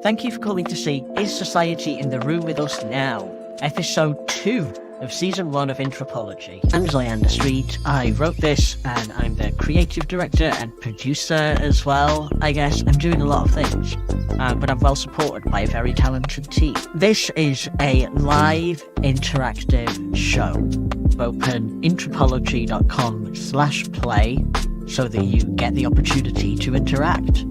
Thank you for coming to see Is Society in the Room With Us Now? Episode 2 of Season 1 of Intrapology. I'm Xander Street. I wrote this and I'm the creative director and producer as well, I guess. I'm doing a lot of things, but I'm well supported by a very talented team. This is a live interactive show. Open intrapology.com/play so that you get the opportunity to interact.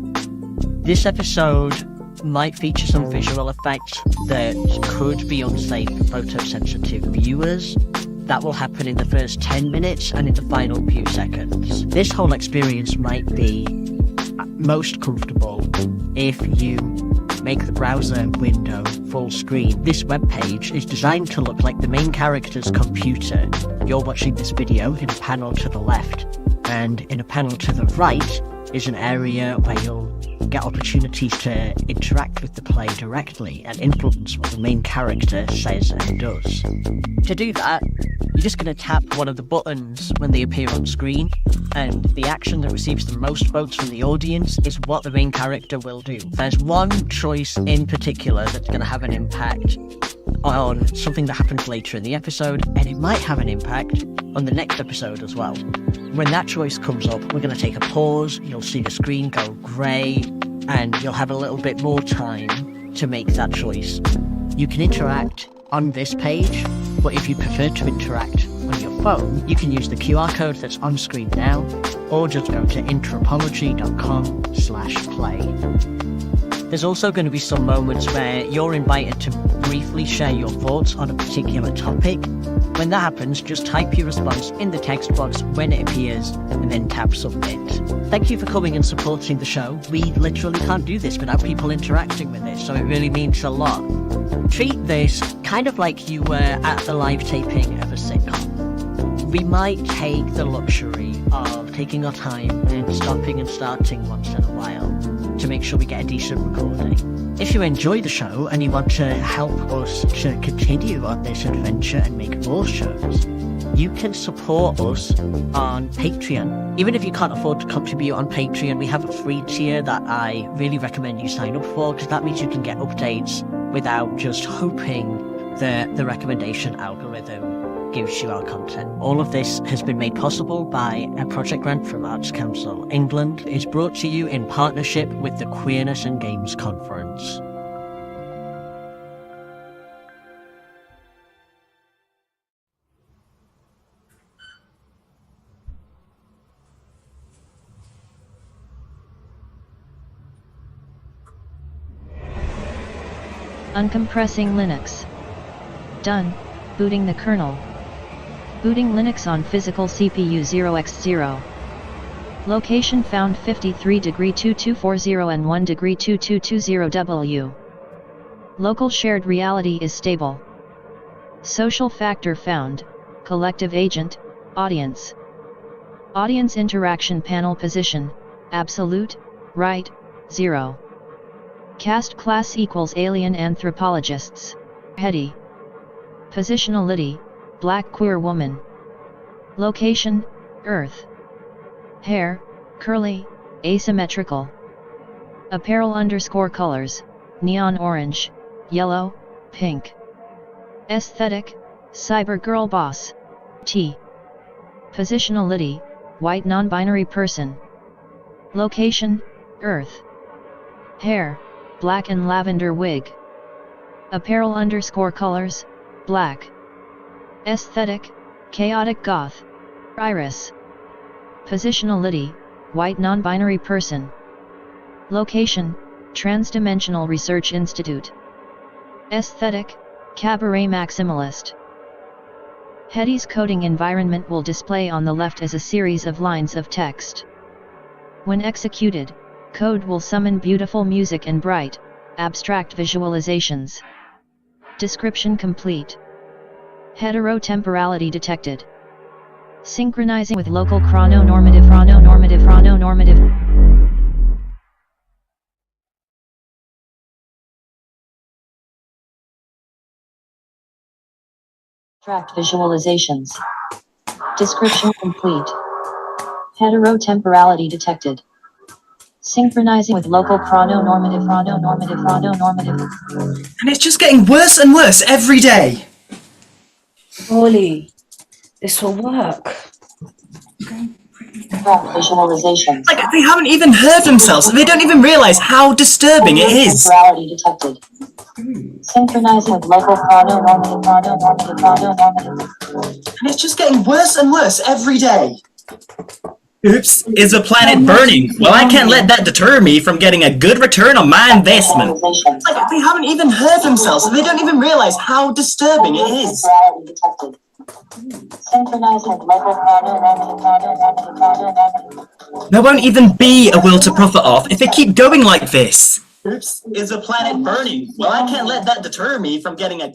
This episode might feature some visual effects that could be unsafe for photosensitive viewers. That will happen in the first 10 minutes and in the final few seconds. This whole experience might be most comfortable if you make the browser window full screen. This webpage is designed to look like the main character's computer. You're watching this video in a panel to the left, and in a panel to the right is an area where you'll get opportunities to interact with the play directly and influence what the main character says and does. To do that, you're just going to tap one of the buttons when they appear on screen, and the action that receives the most votes from the audience is what the main character will do. There's one choice in particular that's going to have an impact on something that happens later in the episode, and it might have an impact on the next episode as well. When that choice comes up, we're going to take a pause, you'll see the screen go grey, and you'll have a little bit more time to make that choice. You can interact on this page, but if you prefer to interact on your phone, you can use the QR code that's on screen now, or just go to intrapology.com/play. There's also going to be some moments where you're invited to briefly share your thoughts on a particular topic. When that happens, just type your response in the text box when it appears and then tap submit. Thank you for coming and supporting the show. We literally can't do this without people interacting with it, so it really means a lot. Treat this kind of like you were at the live taping of a sitcom. We might take the luxury of taking our time and stopping and starting once in a while to make sure we get a decent recording. If you enjoy the show and you want to help us to continue on this adventure and make more shows, you can support us on Patreon. Even if you can't afford to contribute on Patreon, we have a free tier that I really recommend you sign up for, because that means you can get updates without just hoping that the recommendation algorithm gives you our content. All of this has been made possible by a project grant from Arts Council England. It's brought to you in partnership with the Queerness and Games Conference. Uncompressing Linux. Done. Booting the kernel. Booting Linux on physical CPU 0x0. Location found 53°2240 and 1°2220W. Local shared reality is stable. Social factor found, collective agent, audience. Audience interaction panel position, absolute, right, 0. Caste class equals alien anthropologists. Hetty. Positionality, black queer woman. Location, Earth. Hair, curly, asymmetrical. Apparel _colors, neon orange, yellow, pink. Aesthetic, cyber girl boss. T. Positionality, white non-binary person. Location, Earth. Hair, black and lavender wig. Apparel _colors, black. Aesthetic, chaotic goth. Iris. Positionality, white non-binary person. Location, Transdimensional Research Institute. Aesthetic, cabaret maximalist. Hetty's coding environment will display on the left as a series of lines of text. When executed, code will summon beautiful music and bright, abstract visualizations. Description complete. Heterotemporality detected. Synchronizing with local chrononormative. Tracked visualizations. Description complete. Heterotemporality detected. Synchronizing with local chrononormative. And it's just getting worse and worse every day. Surely, this will work. Visualization. Like, they haven't even heard themselves. They don't even realize how disturbing it is. Temporality detected. Synchronizing with local chrononormative. And it's just getting worse and worse every day. Oops, is the planet burning? Well, I can't let that deter me from getting a good return on my investment. Like, they haven't even heard themselves. They don't even realize how disturbing it is. There won't even be a will to profit off if they keep going like this. Oops, is the planet burning? Well, I can't let that deter me from getting a...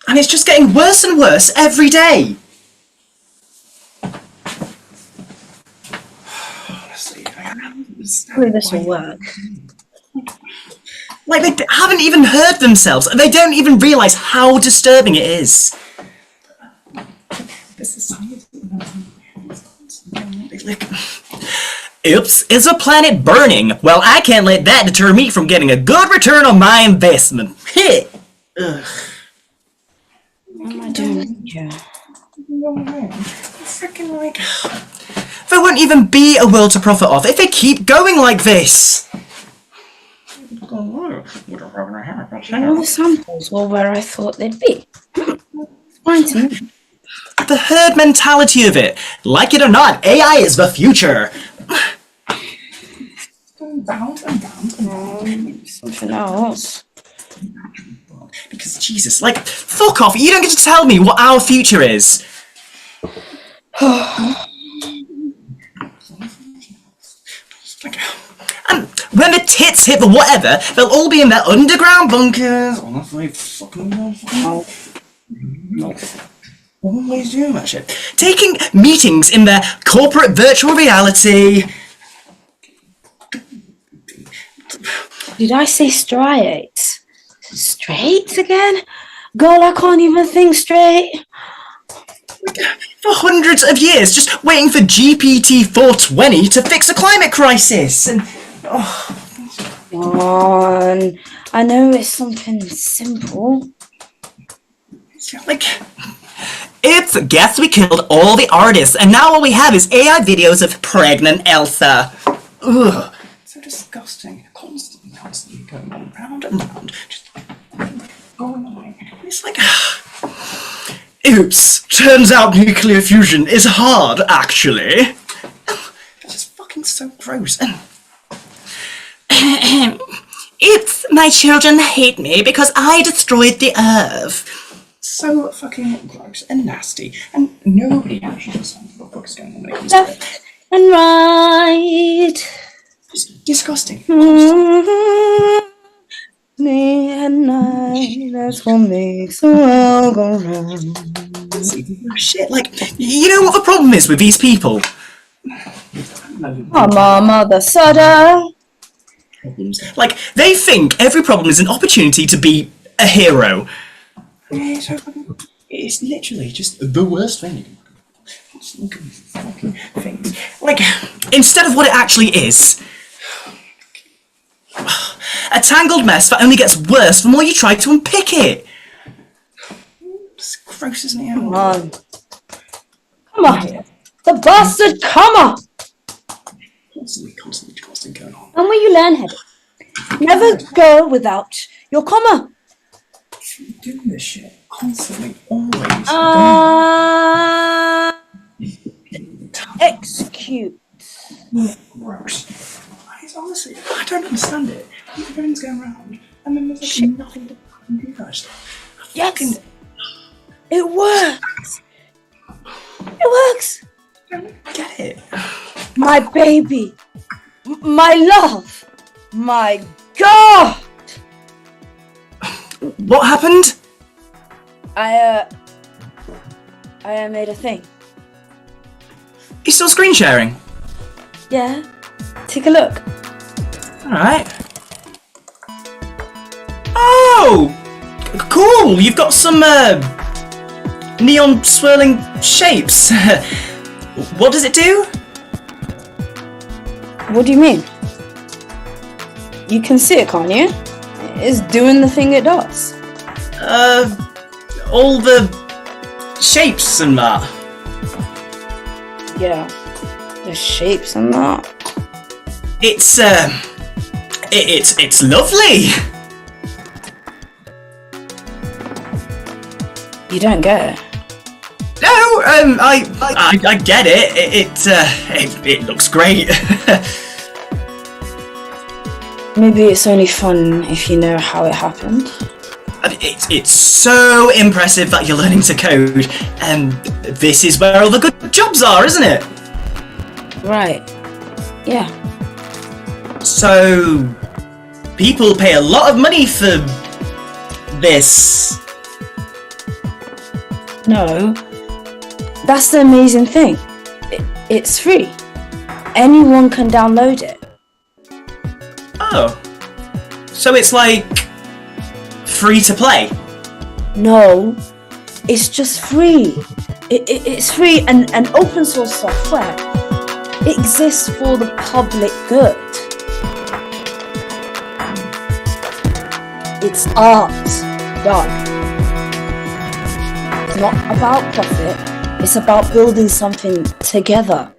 And it's just getting worse and worse every day. Surely this will work. Like, they haven't even heard themselves. They don't even realize how disturbing it is. Like, oops, is the planet burning? Well, I can't let that deter me from getting a good return on my investment. Heh. Ugh. What am I doing here? Freaking like... There won't even be a will to profit off if they keep going like this. All the samples were where I thought they'd be. Fine to me. The herd mentality of it. Like it or not, AI is the future. Something else. Because Jesus, like, fuck off. You don't get to tell me what our future is. And when the tits hit the whatever, they'll all be in their underground bunkers. Oh, that's like fucking always doing that shit. Taking meetings in their corporate virtual reality. Did I say striates? Straight again? Girl, I can't even think straight. For hundreds of years, just waiting for GPT 420 to fix a climate crisis. And Come on. I know it's something simple. like, it's guess we killed all the artists, and now all we have is AI videos of pregnant Elsa. Ugh, so disgusting. Constantly going on round and round, just going on. It's like, oops. Turns out nuclear fusion is hard, actually. It's just fucking so gross. It's my children hate me because I destroyed the Earth. So fucking gross and nasty, and nobody actually understands what the fuck is going on when it comes to it. Left and right. Just disgusting. Me and I, that's what makes the world go round. Shit, like, you know what the problem is with these people? Oh, my mother Sutter. Like, they think every problem is an opportunity to be a hero. It's literally just the worst thing you can fucking things. Like, instead of what it actually is. A tangled mess that only gets worse the more you try to unpick it. It's gross, isn't it? Come on. Come on. The bastard, come on. Constantly going on. And when you learn, Heather, never go without your comma. Doing this shit constantly, always. Execute. Gross. It's honestly, I don't understand it. Everything's going around, and then there's like nothing to fucking do that stuff. Yes. It works. It works. I don't get it. My baby. My love. My God. What happened? I made a thing. You still screen sharing? Yeah. Take a look. Alright. Oh! Cool! You've got some, neon swirling shapes. What does it do? What do you mean? You can see it, can't you? It's doing the thing it does. All the shapes and that. Yeah. The shapes and that. It's lovely. You don't get it. No, I get it. It looks great. Maybe it's only fun if you know how it happened. It's so impressive that you're learning to code, and this is where all the good jobs are, isn't it? Right. Yeah. So, people pay a lot of money for this. No. That's the amazing thing. It's free. Anyone can download it. Oh. So it's like free to play? No. It's just free. It's free and open source software. It exists for the public good. It's art, dog. It's not about profit. It's about building something together.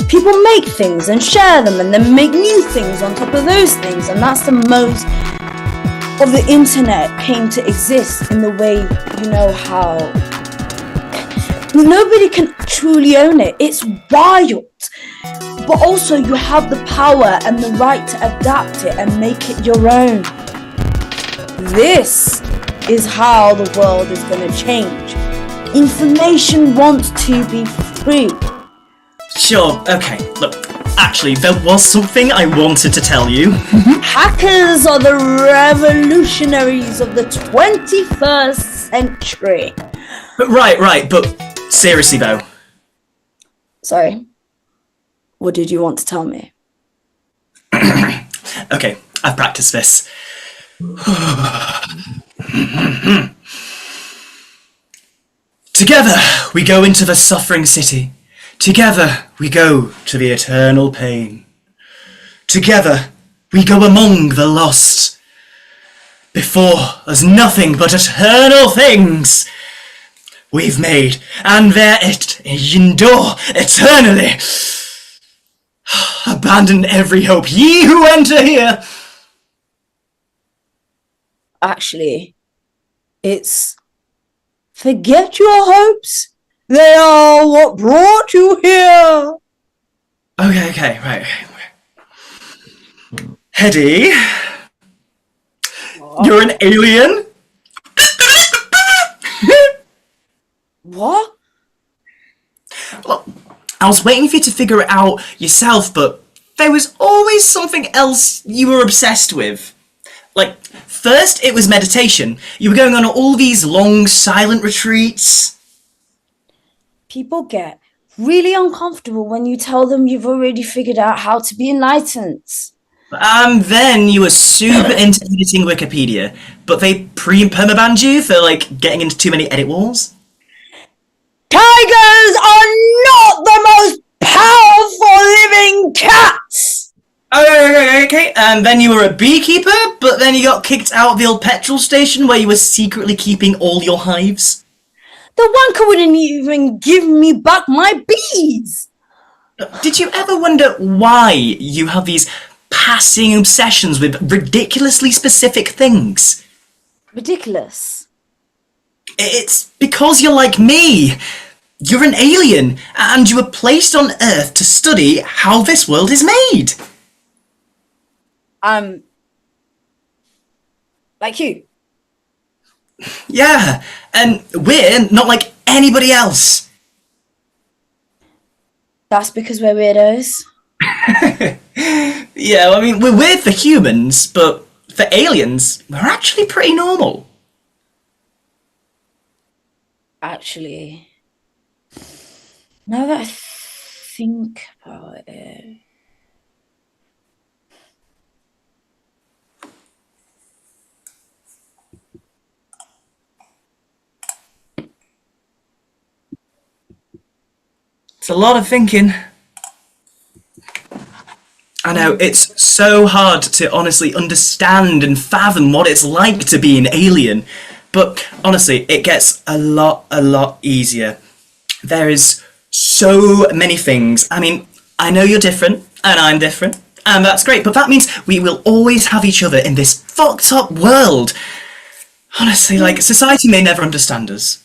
People make things and share them and then make new things on top of those things, and that's the most of the internet came to exist in the way you know how. Nobody can truly own it. It's wild. But also you have the power and the right to adapt it and make it your own. This is how the world is going to change. Information wants to be free. Sure, okay, look, actually, there was something I wanted to tell you. Hackers are the revolutionaries of the 21st century. Right, but seriously though. Sorry. What did you want to tell me? Okay, I've practiced this. Together we go into the suffering city. Together we go to the eternal pain. Together we go among the lost. Before us nothing but eternal things we've made, and there it endure eternally. Abandon every hope, ye who enter here. Actually, it's forget your hopes. They are what brought you here. Okay, right. Hetty, you're an alien? What? Well, I was waiting for you to figure it out yourself, but there was always something else you were obsessed with. Like, first it was meditation. You were going on all these long, silent retreats. People get really uncomfortable when you tell them you've already figured out how to be enlightened. And then you were super into editing Wikipedia, but they permabanned you for, like, getting into too many edit wars. Tigers are not the most powerful living cats! Okay, and then you were a beekeeper, but then you got kicked out of the old petrol station where you were secretly keeping all your hives. The wanker wouldn't even give me back my bees! Did you ever wonder why you have these passing obsessions with ridiculously specific things? Ridiculous. It's because you're like me. You're an alien, and you were placed on Earth to study how this world is made. Like you. Yeah, and we're not like anybody else. That's because we're weirdos. Yeah, I mean, we're weird for humans, but for aliens, we're actually pretty normal. Actually, now that I think about it, It's a lot of thinking. I know, it's so hard to honestly understand and fathom what it's like to be an alien. But honestly, it gets a lot easier. There is so many things. I mean, I know you're different, and I'm different, and that's great, but that means we will always have each other in this fucked up world. Honestly, like, society may never understand us,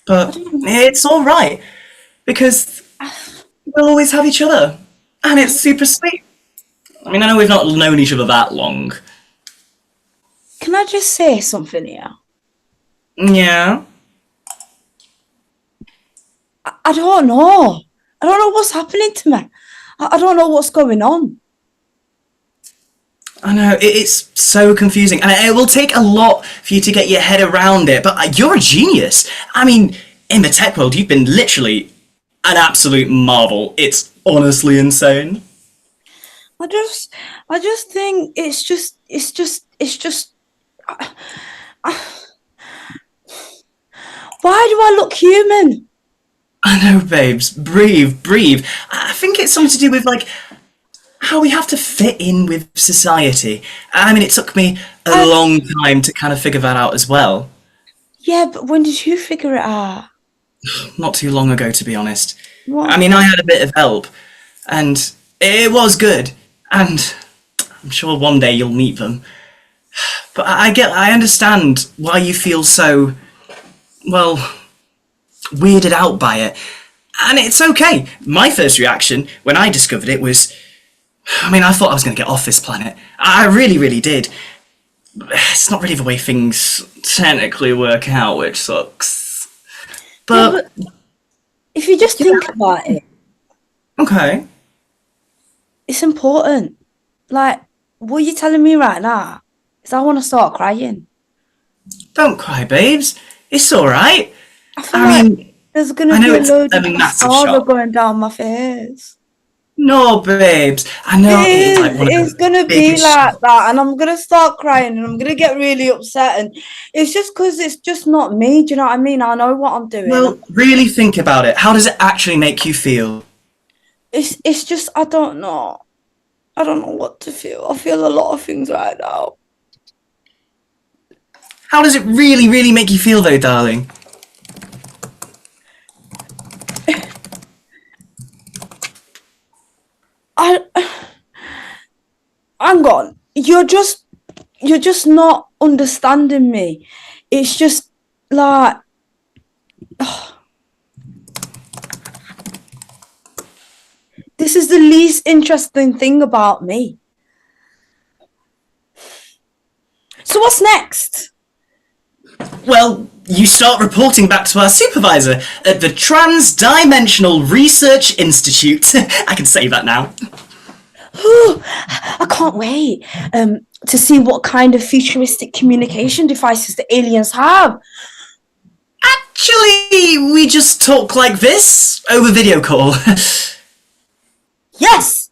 but it's alright, because we'll always have each other, and it's super sweet. I mean, I know we've not known each other that long. can I just say something here? Yeah? I don't know. I don't know what's happening to me. I don't know what's going on. I know, it's so confusing, and it will take a lot for you to get your head around it, but you're a genius. I mean, in the tech world, you've been literally an absolute marvel. It's honestly insane. I just think it's just. Why do I look human? I know, babes. Breathe. I think it's something to do with, like, how we have to fit in with society. I mean, it took me a long time to kind of figure that out as well. Yeah, but when did you figure it out? Not too long ago, to be honest. What? I mean, I had a bit of help, and it was good, and I'm sure one day you'll meet them. But I understand why you feel so, well, weirded out by it. And it's okay. My first reaction when I discovered it was, I mean, I thought I was going to get off this planet. I really did. It's not really the way things technically work out, which sucks. Yeah, But, but if you just think about it, okay. it's important. Like, what you're telling me right now is I want to start crying. Don't cry, babes. It's alright. I feel I like mean, there's gonna I be know a it's load a of massive mascara shock. going down my face. No, babes. I know it is like one of It's the gonna be biggest like shocks. that, and I'm gonna start crying, and I'm gonna get really upset, and it's just because it's just not me. Do you know what I mean? I know what I'm doing. Well, really think about it. How does it actually make you feel? It's just I don't know. I don't know what to feel. I feel a lot of things right now. How does it really, really make you feel, though, darling? I hang on. You're just not understanding me. It's just like this is the least interesting thing about me. So what's next? Well, you start reporting back to our supervisor at the Trans-Dimensional Research Institute. I can say that now. I can't wait to see what kind of futuristic communication devices the aliens have. Actually, we just talk like this over video call. Yes!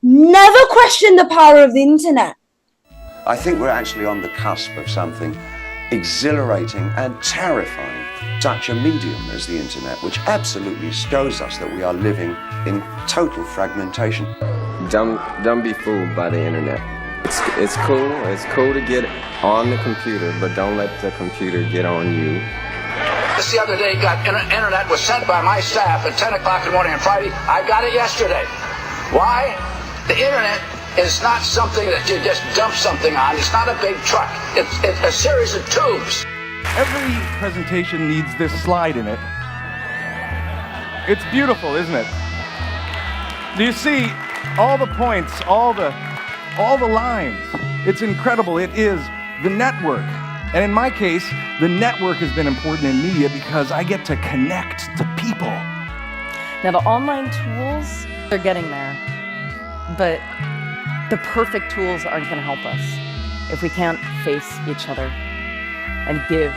Never question the power of the internet. I think we're actually on the cusp of something exhilarating and terrifying. Such a medium as the internet, which absolutely shows us that we are living in total fragmentation. Don't be fooled by the internet. It's cool. It's cool to get on the computer, but don't let the computer get on you. This the other day internet was sent by my staff at 10 o'clock in the morning on Friday. I got it yesterday. Why? The internet is not something that you just dump something on. It's not a big truck. It's a series of tubes. Every presentation needs this slide in it. It's beautiful, isn't it? Do you see all the points, all the lines? It's incredible. It is the network. And in my case, the network has been important in media because I get to connect to people. Now the online tools, they're getting there, but the perfect tools aren't going to help us if we can't face each other and give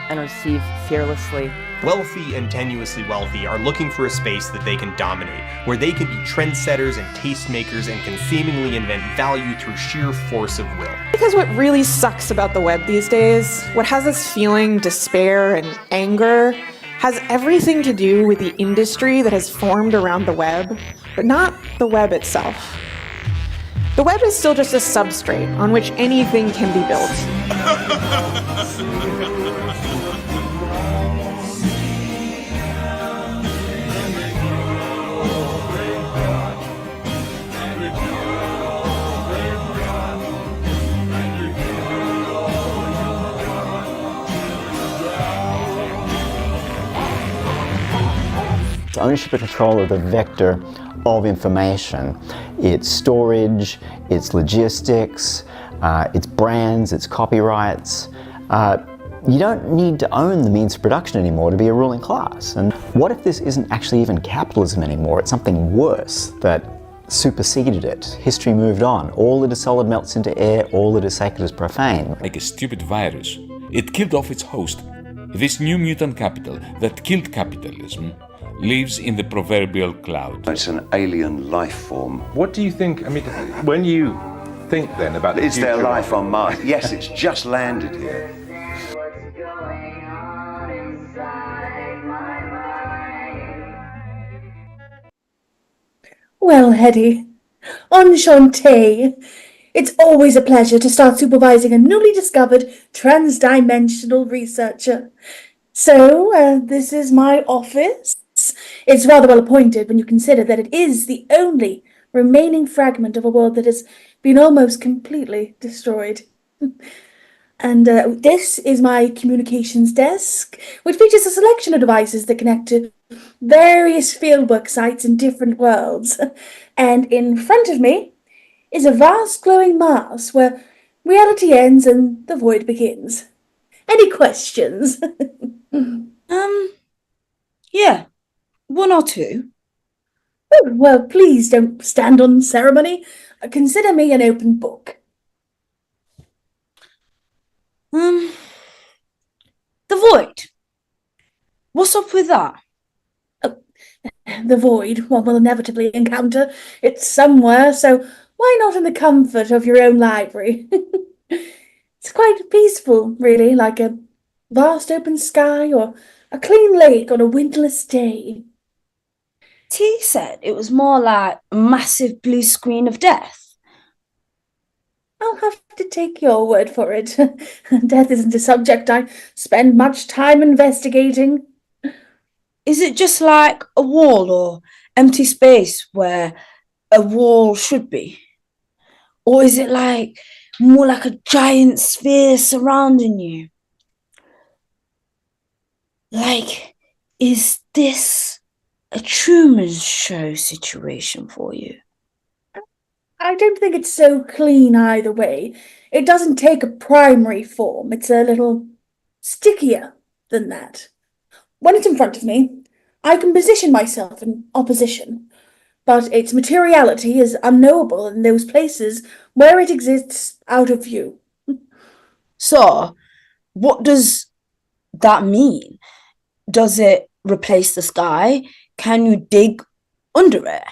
and receive fearlessly. Wealthy and tenuously wealthy are looking for a space that they can dominate, where they can be trendsetters and tastemakers and can seemingly invent value through sheer force of will. Because what really sucks about the web these days, what has us feeling despair and anger, has everything to do with the industry that has formed around the web, but not the web itself. The web is still just a substrate on which anything can be built. Ownership and control of the vector of information, its storage, its logistics, its brands, its copyrights. You don't need to own the means of production anymore to be a ruling class. And what if this isn't actually even capitalism anymore? It's something worse that superseded it. History moved on. All that is solid melts into air, all that is sacred is profane. Like a stupid virus, it killed off its host. This new mutant capital that killed capitalism lives in the proverbial cloud. It's an alien life form. What do you think, I mean, when you think then about the Is there future life on Mars? Yes, it's just landed here. Well, Hetty, enchanté. It's always a pleasure to start supervising a newly discovered trans-dimensional researcher. So, this is my office. It's rather well appointed when you consider that it is the only remaining fragment of a world that has been almost completely destroyed. And this is my communications desk, which features a selection of devices that connect to various fieldwork sites in different worlds. And in front of me is a vast glowing mass where Reality ends and the void begins. Any questions? Yeah, one or two. Oh, well, please don't stand on ceremony. Consider me an open book. The void. What's up with that? The void one will inevitably encounter. It's somewhere, so why not in the comfort of your own library? It's quite peaceful, really, like a vast open sky or a clean lake on a windless day. T said it was more like a massive blue screen of death. I'll have to take your word for it. Death isn't a subject I spend much time investigating. Is it just like a wall or empty space where a wall should be? Or is it like more like a giant sphere surrounding you? Like, is this a Truman Show situation for you? I don't think it's so clean either way. It doesn't take a primary form. It's a little stickier than that. When it's in front of me, I can position myself in opposition, but its materiality is unknowable in those places where it exists out of view. So, what does that mean? Does it replace the sky? Can you dig under it?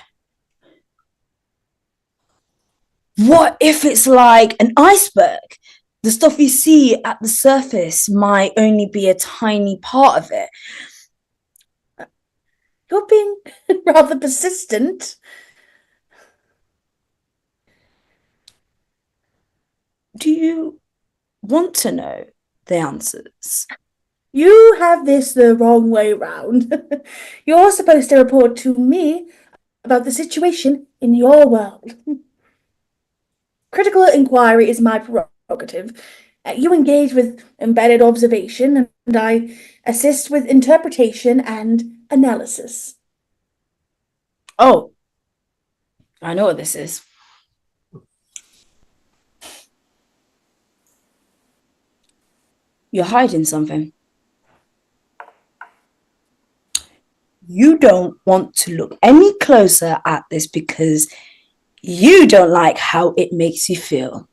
What if it's like an iceberg? The stuff you see at the surface might only be a tiny part of it. You're being rather persistent. Do you want to know the answers? You have this the wrong way round. You're supposed to report to me about the situation in your world. Critical inquiry is my prerogative. You engage with embedded observation, and I assist with interpretation and analysis. Oh, I know what this is. You're hiding something. You don't want to look any closer at this because you don't like how it makes you feel.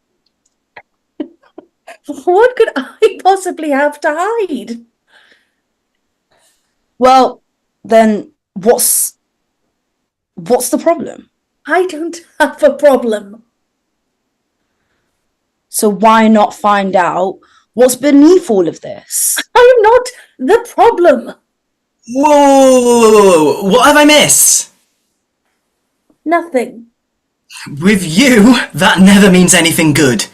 What could I possibly have to hide? Well, then what's the problem? I don't have a problem. So why not find out what's beneath all of this? I'm not the problem. Whoa! What have I missed? Nothing. With you, that never means anything good.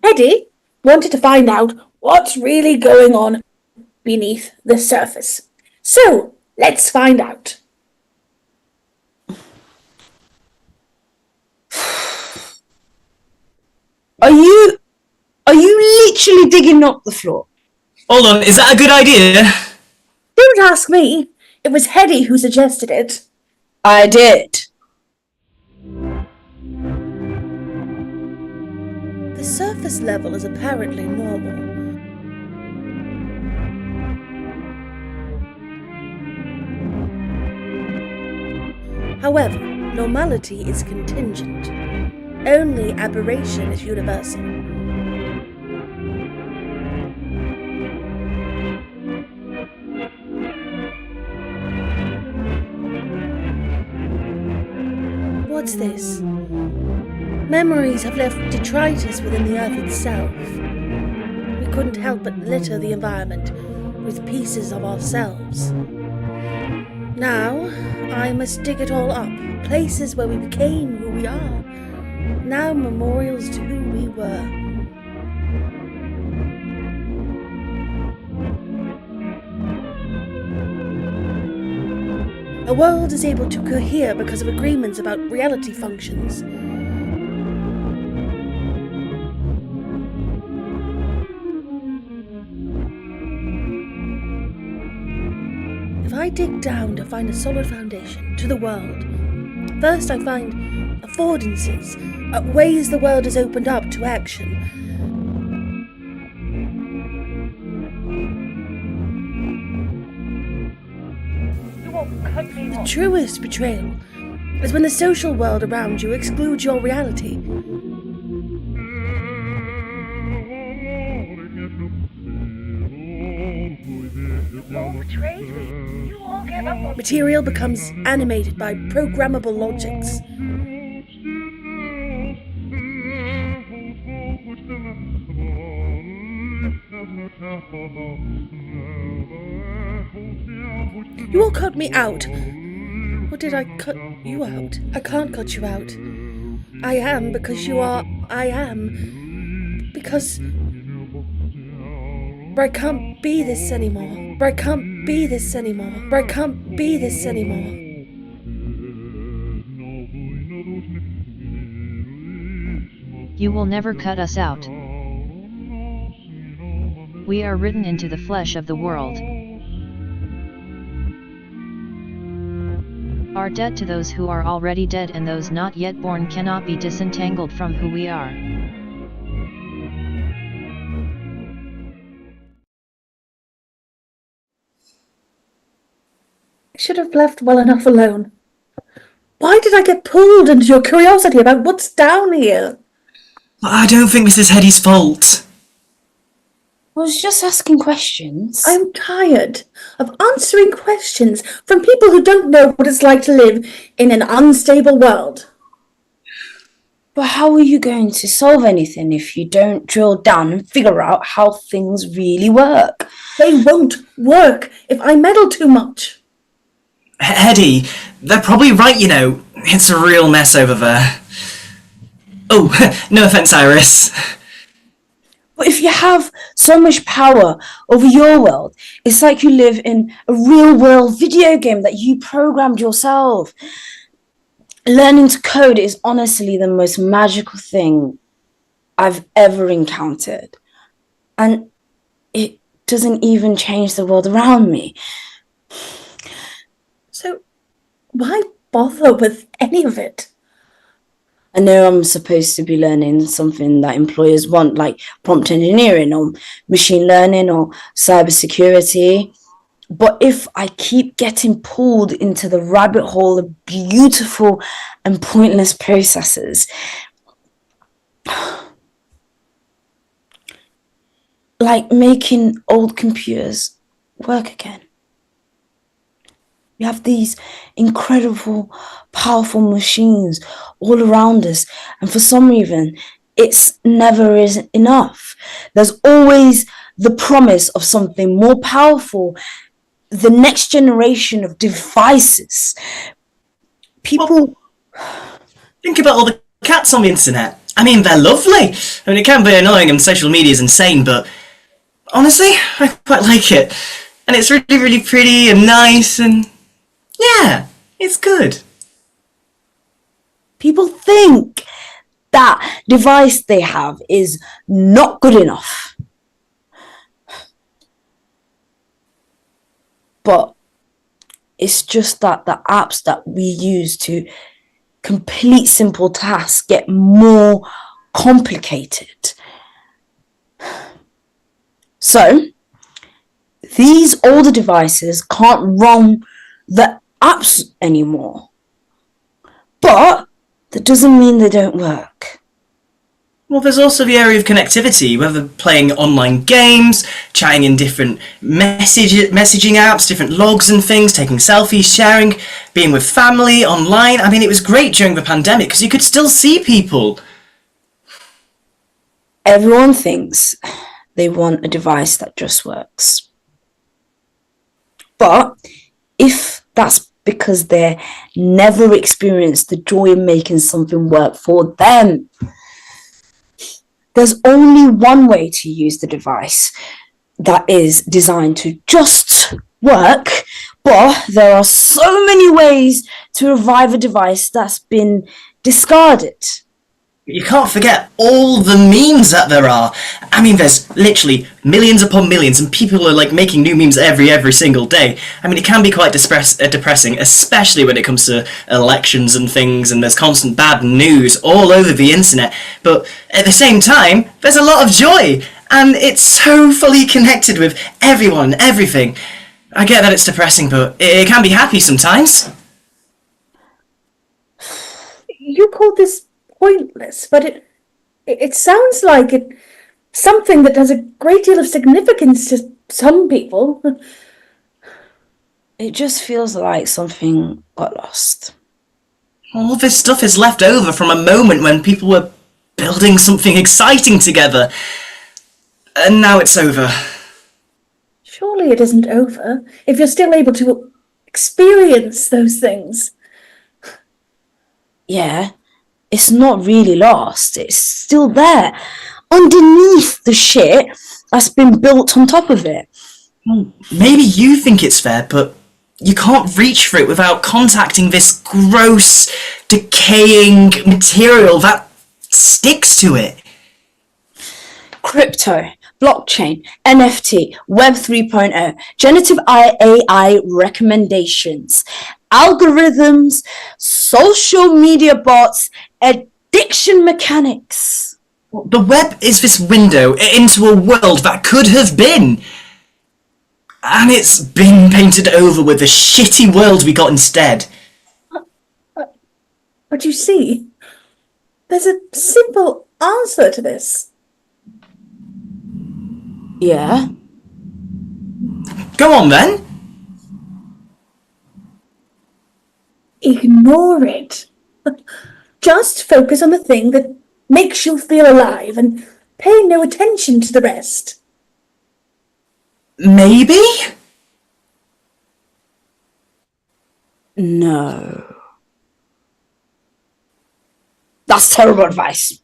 Eddie wanted to find out what's really going on beneath the surface. So, let's find out. Are you literally digging up the floor? Hold on, is that a good idea? Don't ask me. It was Hetty who suggested it. I did. The surface level is apparently normal. However, normality is contingent. Only aberration is universal. What's this? Memories have left detritus within the earth itself. We couldn't help but litter the environment with pieces of ourselves. Now, I must dig it all up, places where we became who we are, now memorials to who we were. A world is able to cohere because of agreements about reality functions. If I dig down to find a solid foundation to the world, first I find affordances ways the world has opened up to action. The truest betrayal is when the social world around you excludes your reality. Material becomes animated by programmable logics. You all cut me out. Or did I cut you out? I can't cut you out. I am because you are. I am because. I can't be this anymore. I can't be this anymore. I can't be this anymore. You will never cut us out. We are written into the flesh of the world. Our debt to those who are already dead and those not yet born cannot be disentangled from who we are. I should have left well enough alone. Why did I get pulled into your curiosity about what's down here? I don't think this is Hetty's fault. I was just asking questions. I'm tired of answering questions from people who don't know what it's like to live in an unstable world. But how are you going to solve anything if you don't drill down and figure out how things really work? They won't work if I meddle too much. Hetty, they're probably right, you know. It's a real mess over there. Oh, no offense, Iris. But if you have so much power over your world, it's like you live in a real-world video game that you programmed yourself. Learning to code is honestly the most magical thing I've ever encountered. And it doesn't even change the world around me. So, why bother with any of it? I know I'm supposed to be learning something that employers want, like prompt engineering or machine learning or cybersecurity. But if I keep getting pulled into the rabbit hole of beautiful and pointless processes, like making old computers work again. We have these incredible, powerful machines all around us, and for some reason, it's never is enough. There's always the promise of something more powerful, the next generation of devices. People... Think about all the cats on the internet. I mean, they're lovely. I mean, it can be annoying and social media is insane, but honestly, I quite like it. And it's really, really pretty and nice and... yeah, it's good. People think that device they have is not good enough. But it's just that the apps that we use to complete simple tasks get more complicated. So, these older devices can't run the apps anymore. But that doesn't mean they don't work. Well, there's also the area of connectivity, whether playing online games, chatting in different messaging apps, different logs and things, taking selfies, sharing, being with family, online. I mean, it was great during the pandemic because you could still see people. Everyone thinks they want a device that just works. But if that's because they never experienced the joy of making something work for them, there's only one way to use the device that is designed to just work, but there are so many ways to revive a device that's been discarded. You can't forget all the memes that there are. I mean, there's literally millions upon millions, and people are like making new memes every single day. I mean, it can be quite depressing, especially when it comes to elections and things, and there's constant bad news all over the internet. But at the same time, there's a lot of joy, and it's so fully connected with everyone and everything. I get that it's depressing, but it can be happy sometimes. You call this pointless, but it sounds like something that has a great deal of significance to some people. It just feels like something got lost. All this stuff is left over from a moment when people were building something exciting together. And now it's over. Surely it isn't over if you're still able to experience those things. Yeah, it's not really lost. It's still there, underneath the shit that's been built on top of it. Maybe you think it's fair, but you can't reach for it without contacting this gross, decaying material that sticks to it. Crypto, blockchain, NFT, Web 3.0, generative AI recommendations, algorithms, social media bots, addiction mechanics. The web is this window into a world that could have been. And it's been painted over with the shitty world we got instead. But you see, there's a simple answer to this. Yeah? Go on then. Ignore it. Just focus on the thing that makes you feel alive and pay no attention to the rest. Maybe? No. That's terrible advice.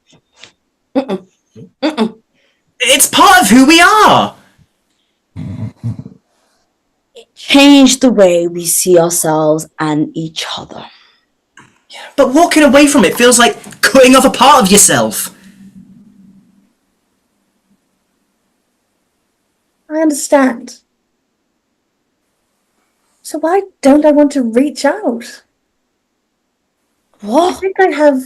It's part of who we are. It changed the way we see ourselves and each other. But walking away from it feels like cutting off a part of yourself. I understand. So why don't I want to reach out? What? I think I have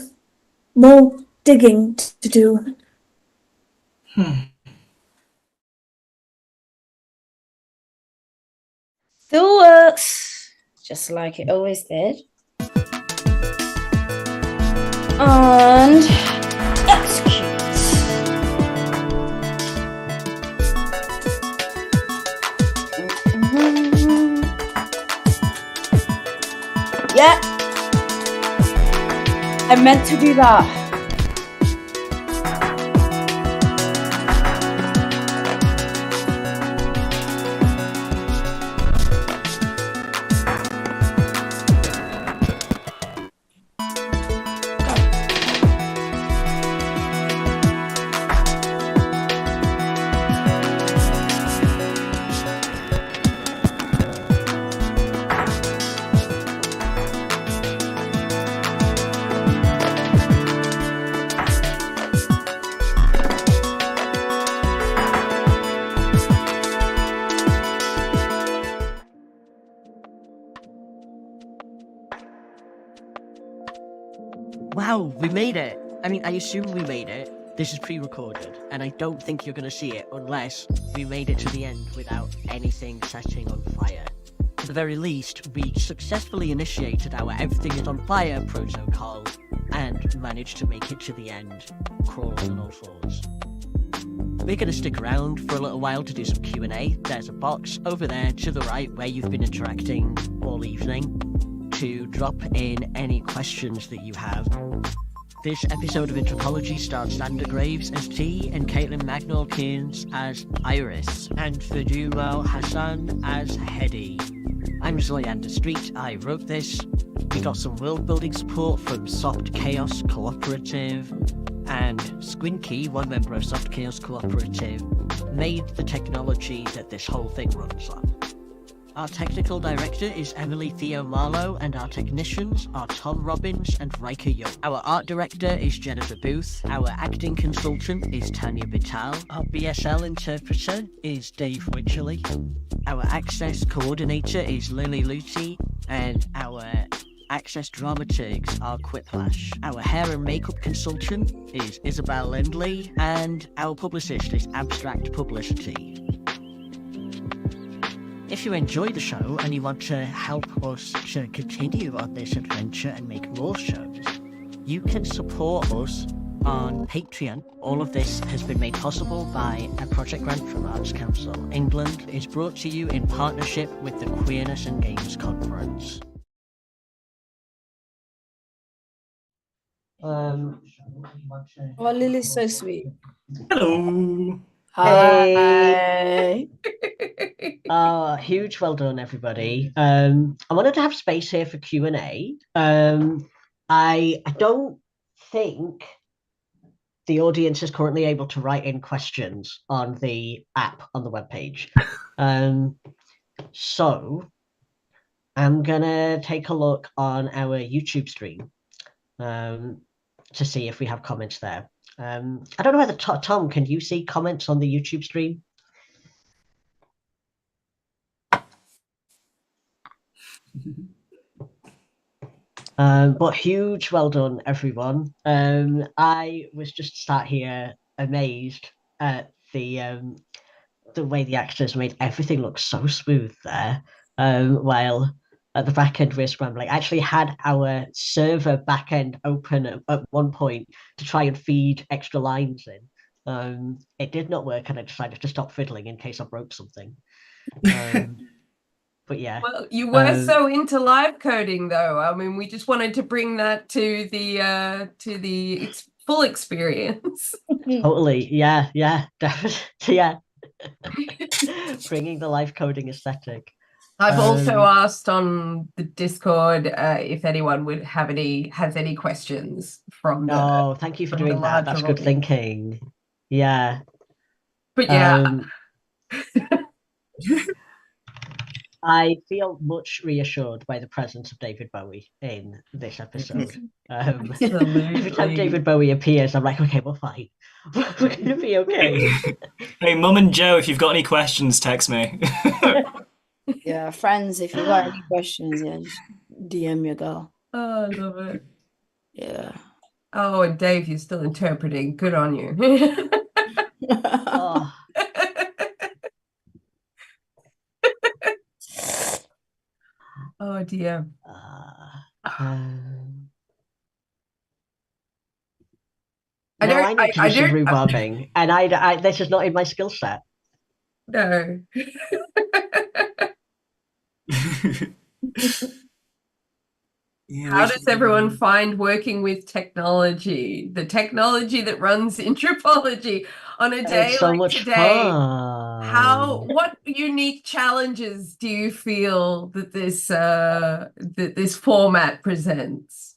more digging to do. Still works, just like it always did. And execute. Yeah, I meant to do that. Wow, we made it! I mean, I assume we made it. This is pre-recorded, and I don't think you're gonna see it unless we made it to the end without anything setting on fire. At the very least, we successfully initiated our Everything is on Fire protocol, and managed to make it to the end, crawling on all fours. We're gonna stick around for a little while to do some Q&A. There's a box over there to the right where you've been interacting all evening to drop in any questions that you have. This episode of Intrapology stars Xander Graves as T and Caitlin Magnol-Kearns as Iris, and Faduro Hassan as Hedy. I'm Zoyander Street, I wrote this. We got some world building support from Soft Chaos Cooperative, and Squinky, one member of Soft Chaos Cooperative, made the technology that this whole thing runs on. Our technical director is Emily Theo Marlowe, and our technicians are Tom Robbins and Riker Young. Our art director is Jennifer Booth. Our acting consultant is Tanya Vital. Our BSL interpreter is Dave Wycherley. Our access coordinator is Lily Lucy, and our access dramaturgs are Quiplash. Our hair and makeup consultant is Isabel Lindley, and our publicist is Abstract Publicity. If you enjoy the show and you want to help us to continue on this adventure and make more shows, you can support us on Patreon. All of this has been made possible by a project grant from Arts Council England. It's brought to you in partnership with the Queerness and Games Conference. Oh, Lily's so sweet. Hello. Hi. Huge well done, everybody. I wanted to have space here for Q&A. I don't think the audience is currently able to write in questions on the app on the webpage. So I'm gonna take a look on our YouTube stream to see if we have comments there. I don't know whether Tom, can you see comments on the YouTube stream? But huge well done, everyone. I was just sat here amazed at the way the actors made everything look so smooth there. While at the back end we're scrambling. I actually had our server back end open at one point to try and feed extra lines in. It did not work, and I decided to stop fiddling in case I broke something. But yeah. Well, you were so into live coding, though. I mean, we just wanted to bring that to the full experience. Totally, yeah, definitely, yeah. Bringing the live coding aesthetic. I've also asked on the Discord if anyone has any questions from the. Oh, thank you for doing that. That's good thinking. Yeah. But yeah. I feel much reassured by the presence of David Bowie in this episode. Every time David Bowie appears, I'm like, okay, we're fine. We're going to be okay. Hey, Mum and Joe, if you've got any questions, text me. Yeah, friends, if you got any questions, yeah, just DM your girl. Oh, I love it. Yeah. Oh, and Dave, you're still interpreting. Good on you. Oh. Oh dear. I need to do some rhubarбing, and I this is not in my skill set. No. How does everyone find working with technology? The technology that runs Intrapology on a day so like much today. Fun. What unique challenges do you feel that this format presents?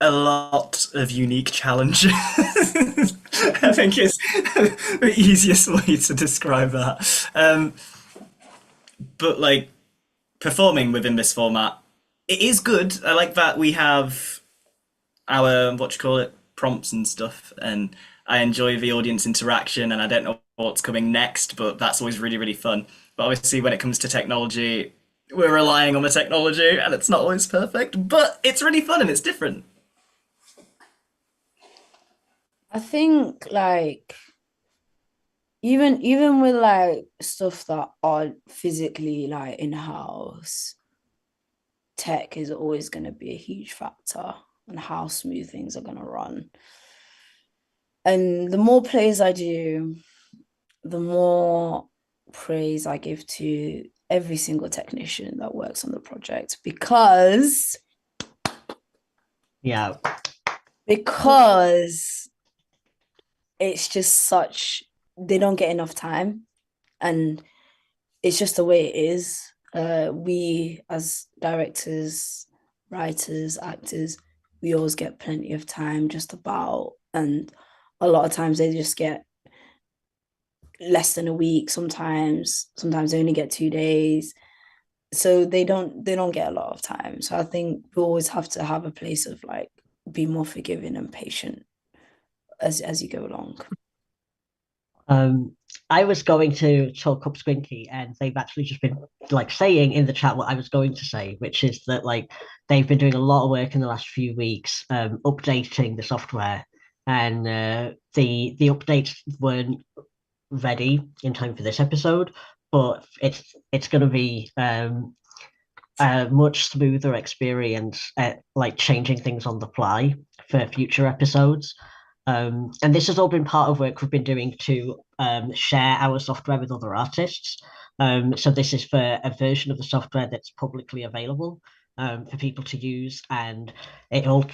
A lot of unique challenges. I think it's the easiest way to describe that. But like performing within this format, it is good. I like that we have our prompts and stuff, and I enjoy the audience interaction, and I don't know what's coming next, but that's always really, really fun. But obviously when it comes to technology, we're relying on the technology, and it's not always perfect, but it's really fun and it's different. I think like even with like stuff that aren't physically like in-house, tech is always going to be a huge factor on how smooth things are going to run. And the more plays I do, the more praise I give to every single technician that works on the project, because it's just they don't get enough time, and it's just the way it is. We as directors, writers, actors, we always get plenty of time just about, and a lot of times they just get less than a week sometimes. Sometimes they only get 2 days. So they don't get a lot of time. So I think we always have to have a place of like be more forgiving and patient as you go along. Um, I was going to talk up Squinky, and they've actually just been like saying in the chat what I was going to say, which is that like they've been doing a lot of work in the last few weeks, updating the software, and the updates weren't ready in time for this episode, but it's going to be a much smoother experience at like changing things on the fly for future episodes. And this has all been part of work we've been doing to share our software with other artists. So this is for a version of the software that's publicly available for people to use. And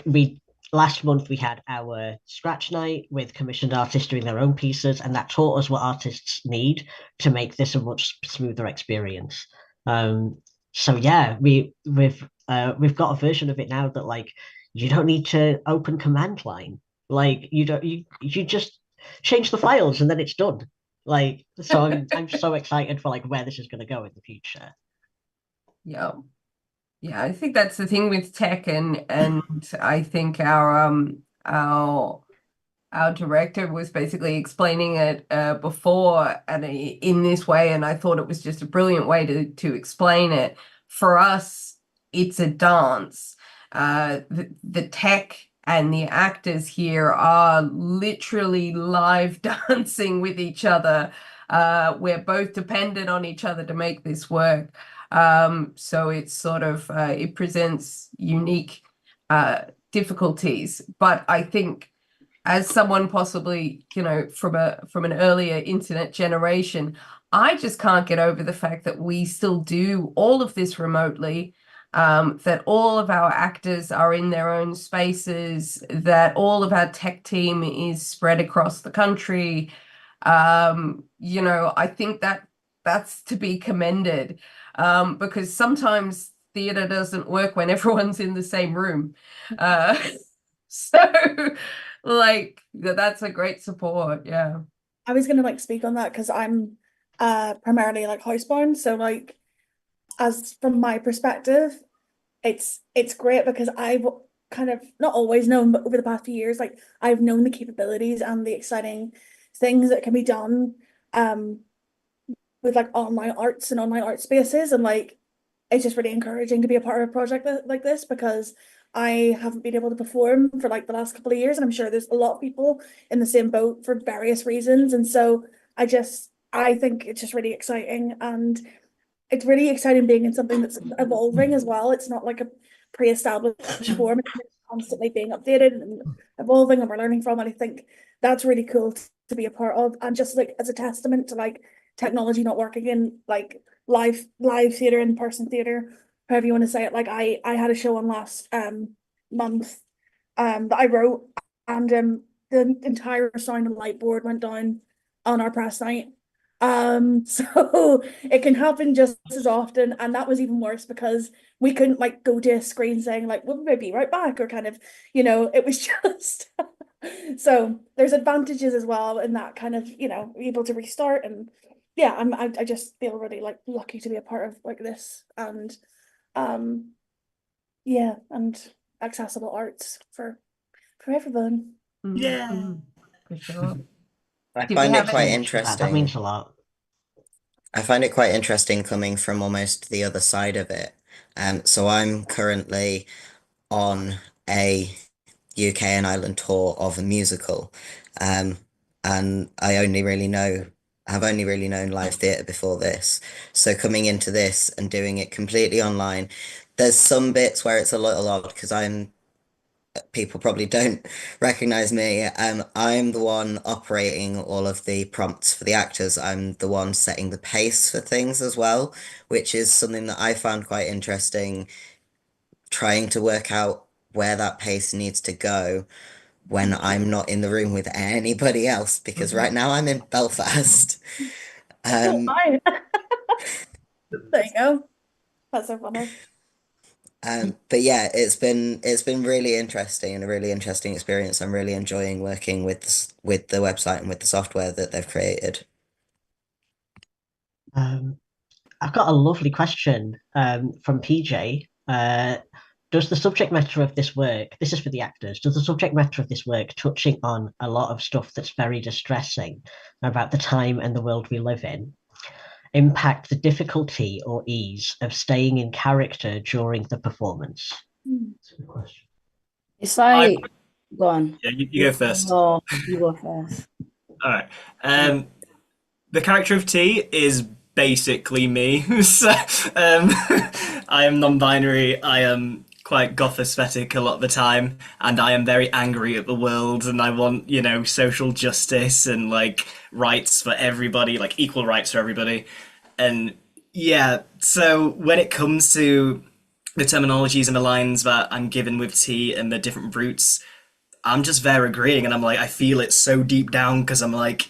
we last month we had our scratch night with commissioned artists doing their own pieces, and that taught us what artists need to make this a much smoother experience. So yeah, we've got a version of it now that like you don't need to open command line. Like you just change the files and then it's done. Like so I'm so excited for like where this is going to go in the future. Yeah. Yeah, I think that's the thing with tech, and I think our director was basically explaining it before and in this way, and I thought it was just a brilliant way to explain it. For us, it's a dance. The tech and the actors here are literally live dancing with each other. We're both dependent on each other to make this work. So it's sort of it presents unique difficulties, but I think as someone possibly, from an earlier internet generation, I just can't get over the fact that we still do all of this remotely, that all of our actors are in their own spaces, that all of our tech team is spread across the country. I think that's to be commended, because sometimes theater doesn't work when everyone's in the same room. So like that's a great support. Yeah. I was gonna like speak on that because I'm primarily like housebound. So like as from my perspective, it's great because I've kind of not always known, but over the past few years, like I've known the capabilities and the exciting things that can be done with like online arts and online art spaces, and like it's just really encouraging to be a part of a project like this because I haven't been able to perform for like the last couple of years, and I'm sure there's a lot of people in the same boat for various reasons. And so I think it's just really exciting, and it's really exciting being in something that's evolving as well. It's not like a pre-established form. It's constantly being updated and evolving, and we're learning from it. I think that's really cool to be a part of, and just like as a testament to like technology not working in like live theater, in-person theater, however you want to say it. Like I had a show on last month that I wrote, and the entire sound and light board went down on our press night. So it can happen just as often, and that was even worse because we couldn't like go to a screen saying like we'll be right back, or kind of, it was just so there's advantages as well in that kind of, able to restart. And yeah, I just feel really like lucky to be a part of like this, and yeah, and accessible arts for everyone. Yeah. For sure. I Do we find it have quite any- That means interesting. a lot. I find it quite interesting coming from almost the other side of it. So I'm currently on a UK and Ireland tour of a musical, um, and have only really known live theatre before this. So coming into this and doing it completely online, there's some bits where it's a little odd because people probably don't recognize me. I'm the one operating all of the prompts for the actors. I'm the one setting the pace for things as well, which is something that I found quite interesting, trying to work out where that pace needs to go when I'm not in the room with anybody else, because right now I'm in Belfast. Hi. There you go. That's so funny. But yeah, it's been really interesting and a really interesting experience. I'm really enjoying working with the website and with the software that they've created. I've got a lovely question from PJ. Does the subject matter of this work, this is for the actors, does the subject matter of this work touching on a lot of stuff that's very distressing about the time and the world we live in impact the difficulty or ease of staying in character during the performance? That's a good question. It's like, go on. Yeah, you go first. No, you go first. All right. The character of T is basically me. So, I am non-binary. I am quite goth aesthetic a lot of the time, and I am very angry at the world, and I want, social justice and like rights for everybody, like equal rights for everybody. And yeah, so when it comes to the terminologies and the lines that I'm given with T and the different roots, I'm just there agreeing, and I'm like, I feel it so deep down because I'm like,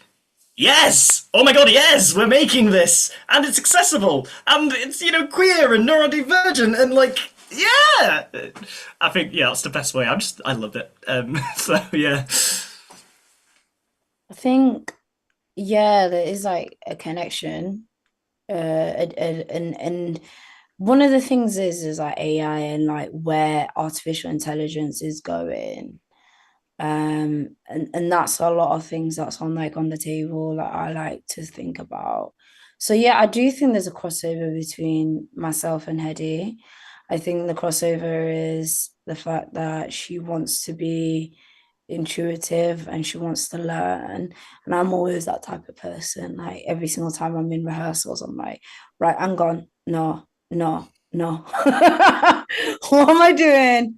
yes! Oh my god, yes! We're making this! And it's accessible! And it's, queer and neurodivergent and like, yeah! I think, yeah, that's the best way. I love it. So, yeah. I think, yeah, there is like a connection. And one of the things is like AI and like where artificial intelligence is going. And that's a lot of things that's on the table that I like to think about. So yeah, I do think there's a crossover between myself and Hedy. I think the crossover is the fact that she wants to be intuitive and she wants to learn. And I'm always that type of person. Like every single time I'm in rehearsals, I'm like, right, I'm gone. No, no, no. What am I doing?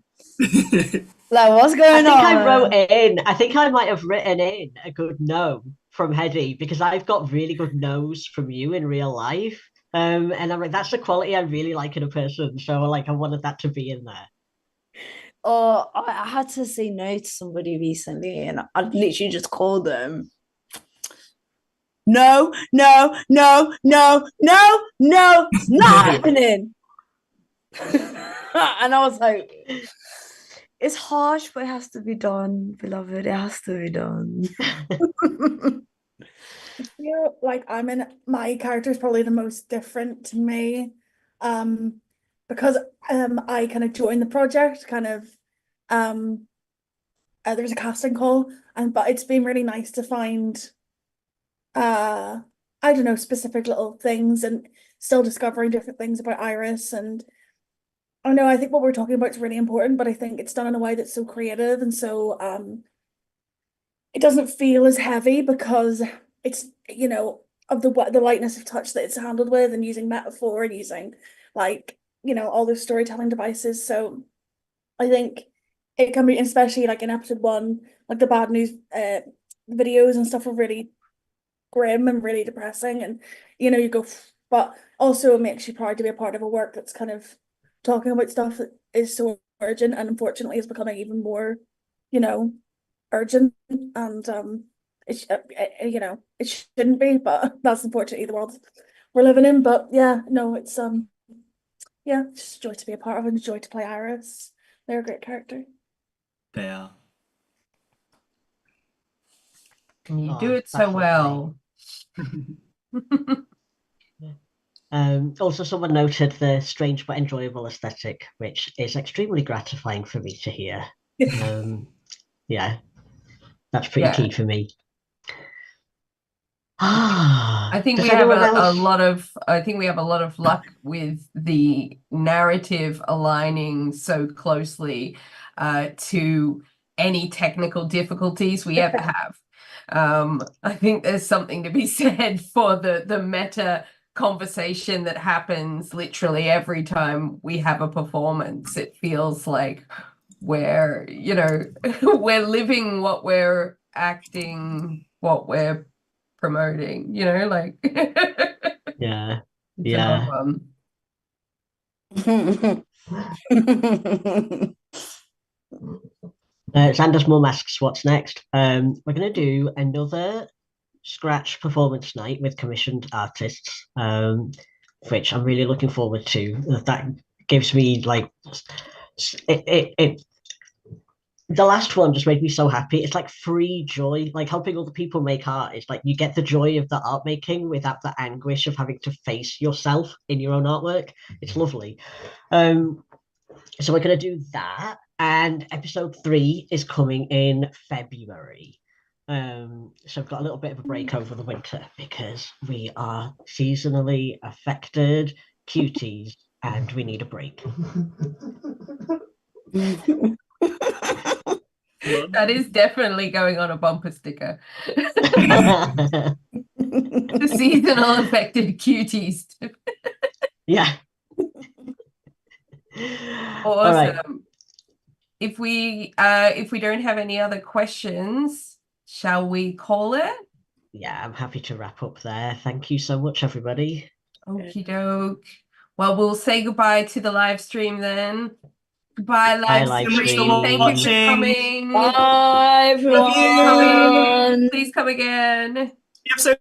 Like, what's going on? I think I might have written in a good no from Hedy because I've got really good no's from you in real life. And I'm like, that's the quality I really like in a person. So like, I wanted that to be in there. Oh, I had to say no to somebody recently, and I literally just called them. No, no, no, no, no, no, it's not happening. And I was like, it's harsh, but it has to be done, beloved. It has to be done. I feel like my character is probably the most different to me. Because I kind of joined the project there was a casting call but it's been really nice to find I don't know, specific little things and still discovering different things about Iris. And I know I think what we're talking about is really important, but I think it's done in a way that's so creative and so it doesn't feel as heavy because it's of the lightness of touch that it's handled with and using metaphor and using all those storytelling devices. So I think it can be, especially like in episode 1, like the bad news videos and stuff are really grim and really depressing, and you go, but also it makes you proud to be a part of a work that's kind of talking about stuff that is so urgent and unfortunately is becoming even more urgent. And it shouldn't be, but that's unfortunately the world we're living in. But yeah, no, it's just a joy to be a part of and a joy to play Iris. They're a great character. They are. And you do it so well. Also, someone noted the strange but enjoyable aesthetic, which is extremely gratifying for me to hear. Yeah, that's pretty key for me. I think we have a lot of luck with the narrative aligning so closely to any technical difficulties we ever have. I think there's something to be said for the meta conversation that happens literally every time we have a performance. It feels like we're we're living what we're acting, what we're promoting, like yeah. It's a lot of Xander's mum asks what's next. We're going to do another scratch performance night with commissioned artists, which I'm really looking forward to. That gives me the last one just made me so happy. It's like free joy, like helping other people make art. It's like you get the joy of the art making without the anguish of having to face yourself in your own artwork. It's lovely. So we're gonna do that, and episode 3 is coming in February. So I've got a little bit of a break over the winter because we are seasonally affected cuties and we need a break. That is definitely going on a bumper sticker. The seasonal affected cuties. Yeah. Awesome. Right. If we don't have any other questions, shall we call it? Yeah, I'm happy to wrap up there. Thank you so much, everybody. Okie doke. Well, we'll say goodbye to the live stream then. Goodbye, Bye, live live stream. Thank you for watching. coming. Bye, Please come everyone. Please come again. Episode